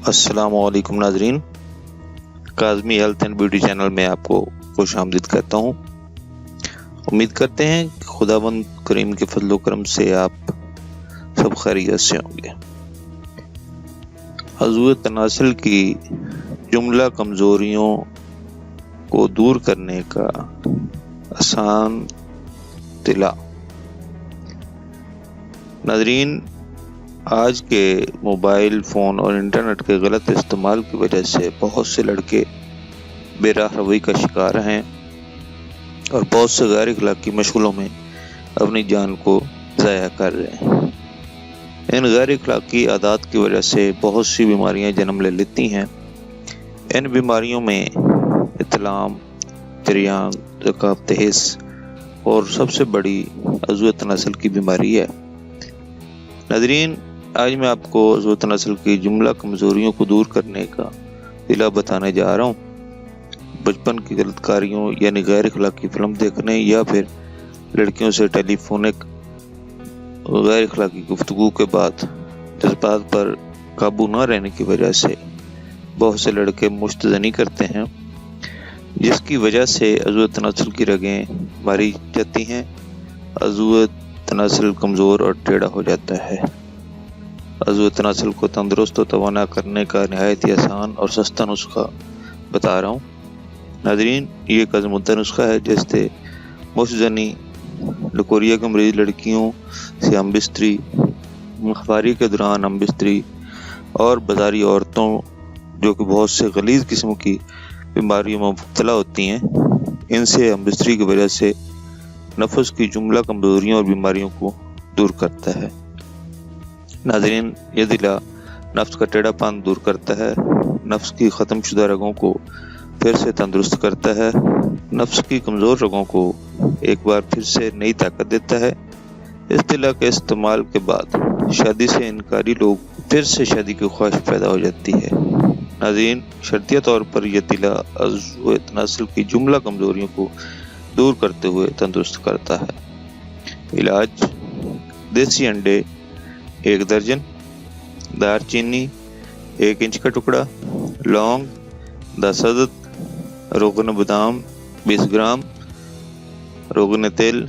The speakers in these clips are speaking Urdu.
السلام علیکم ناظرین، Kazmi health and beauty channel میں آپ کو خوش آمدید کہتا ہوں۔ امید کرتے ہیں کہ خداوند کریم کے فضل و کرم سے آپ سب خیریت سے ہوں گے۔ عضو تناسل کی جملہ کمزوریوں کو دور کرنے کا آسان طریقہ۔ ناظرین، آج کے موبائل فون اور انٹرنیٹ کے غلط استعمال کی وجہ سے بہت سے لڑکے بے راہ روی کا شکار ہیں اور بہت سے غیر اخلاقی مشغلوں میں اپنی جان کو ضائع کر رہے ہیں۔ ان غیر اخلاقی عادات کی وجہ سے بہت سی بیماریاں جنم لے لیتی ہیں۔ ان بیماریوں میں اطلام، تریانگ، ذکاوت حس اور سب سے بڑی عضو تناسل کی بیماری ہے۔ ناظرین، آج میں آپ کو عضو تناسل کی جملہ کمزوریوں کو دور کرنے کا طریقہ بتانے جا رہا ہوں۔ بچپن کی غلط کاریوں یعنی غیر اخلاقی فلم دیکھنے یا پھر لڑکیوں سے ٹیلی فونک غیر اخلاقی گفتگو کے بعد جذبات پر قابو نہ رہنے کی وجہ سے بہت سے لڑکے مشت زنی کرتے ہیں، جس کی وجہ سے عضو تناسل کی رگیں ماری جاتی ہیں۔ عضو تناسل کمزور اور ٹیڑھا ہو جاتا ہے۔ عضو تناسل کو تندرست و توانا کرنے کا نہایت ہی آسان اور سستا نسخہ بتا رہا ہوں۔ ناظرین، یہ ایک آزمودہ نسخہ ہے جس سے مشت زنی، لکوریا کے مریض لڑکیوں سے ہم بستری، ماہواری کے دوران ہم بستری اور بازاری عورتوں جو کہ بہت سے غلیظ قسم کی بیماریوں میں مبتلا ہوتی ہیں، ان سے ہم بستری کی وجہ سے نفس کی جملہ کمزوریوں اور بیماریوں کو دور کرتا ہے۔ ناظرین، یہ طریقہ نفس کا ٹیڑھا پن دور کرتا ہے، نفس کی ختم شدہ رگوں کو پھر سے تندرست کرتا ہے، نفس کی کمزور رگوں کو ایک بار پھر سے نئی طاقت دیتا ہے۔ اس طریقے کے استعمال کے بعد شادی سے انکاری لوگ پھر سے شادی کی خواہش پیدا ہو جاتی ہے۔ ناظرین، شرطیہ طور پر یہ طریقہ عضو تناسل کی جملہ کمزوریوں کو دور کرتے ہوئے تندرست کرتا ہے۔ علاج: دیسی انڈے 1 درجن، دار چینی 1 انچ کا ٹکڑا، لونگ 10 عدد، روغن بادام 20 گرام، روغن تیل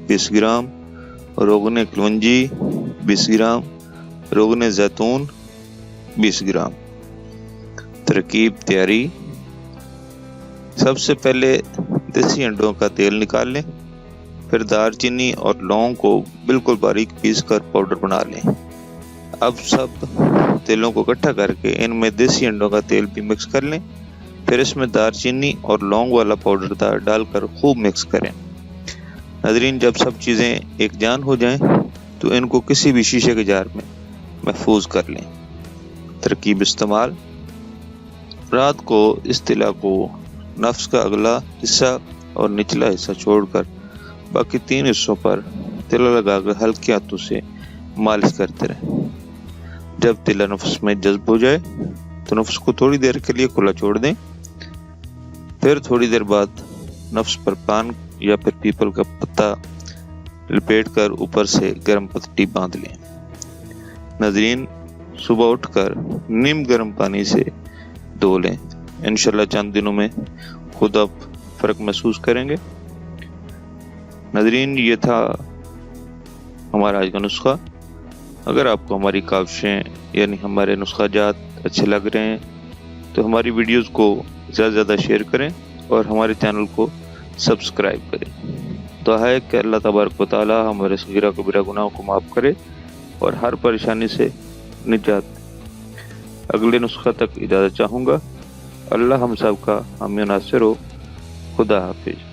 20 گرام، روغن کلونجی 20 گرام، روغن زیتون 20 گرام۔ ترکیب تیاری: سب سے پہلے دیسی انڈوں کا تیل نکال لیں، پھر دار چینی اور لونگ کو بالکل باریک پیس کر پاؤڈر بنا لیں۔ اب سب تیلوں کو اکٹھا کر کے ان میں دیسی انڈوں کا تیل بھی مکس کر لیں، پھر اس میں دار چینی اور لونگ والا پاؤڈر ڈال کر خوب مکس کریں۔ ناظرین، جب سب چیزیں ایک جان ہو جائیں تو ان کو کسی بھی شیشے کے جار میں محفوظ کر لیں۔ ترکیب استعمال: رات کو اس طریقہ کو نفس کا اگلا حصہ اور نچلا حصہ چھوڑ کر باقی 3 حصوں پر تیل لگا کر ہلکے ہاتھوں سے مالش کرتے رہیں۔ جب تیل نفس میں جذب ہو جائے تو نفس کو تھوڑی دیر کے لیے کھلا چھوڑ دیں، پھر تھوڑی دیر بعد نفس پر پان یا پھر پیپل کا پتا لپیٹ کر اوپر سے گرم پٹی باندھ لیں۔ ناظرین، صبح اٹھ کر نیم گرم پانی سے دھو لیں۔ انشاءاللہ چند دنوں میں خود آپ فرق محسوس کریں گے۔ ناظرین، یہ تھا ہمارا آج کا نسخہ۔ اگر آپ کو ہماری کاوشیں یعنی ہمارے نسخہ جات اچھے لگ رہے ہیں تو ہماری ویڈیوز کو زیادہ سے زیادہ شیئر کریں اور ہمارے چینل کو سبسکرائب کریں۔ دعا ہے کہ اللہ تبارک و تعالی ہمارے صغیرہ کبیرہ گناہوں کو معاف کرے اور ہر پریشانی سے نجات۔ اگلے نسخہ تک اجازت چاہوں گا۔ اللہ ہم سب کا حامی و ناصر ہو۔ خدا حافظ۔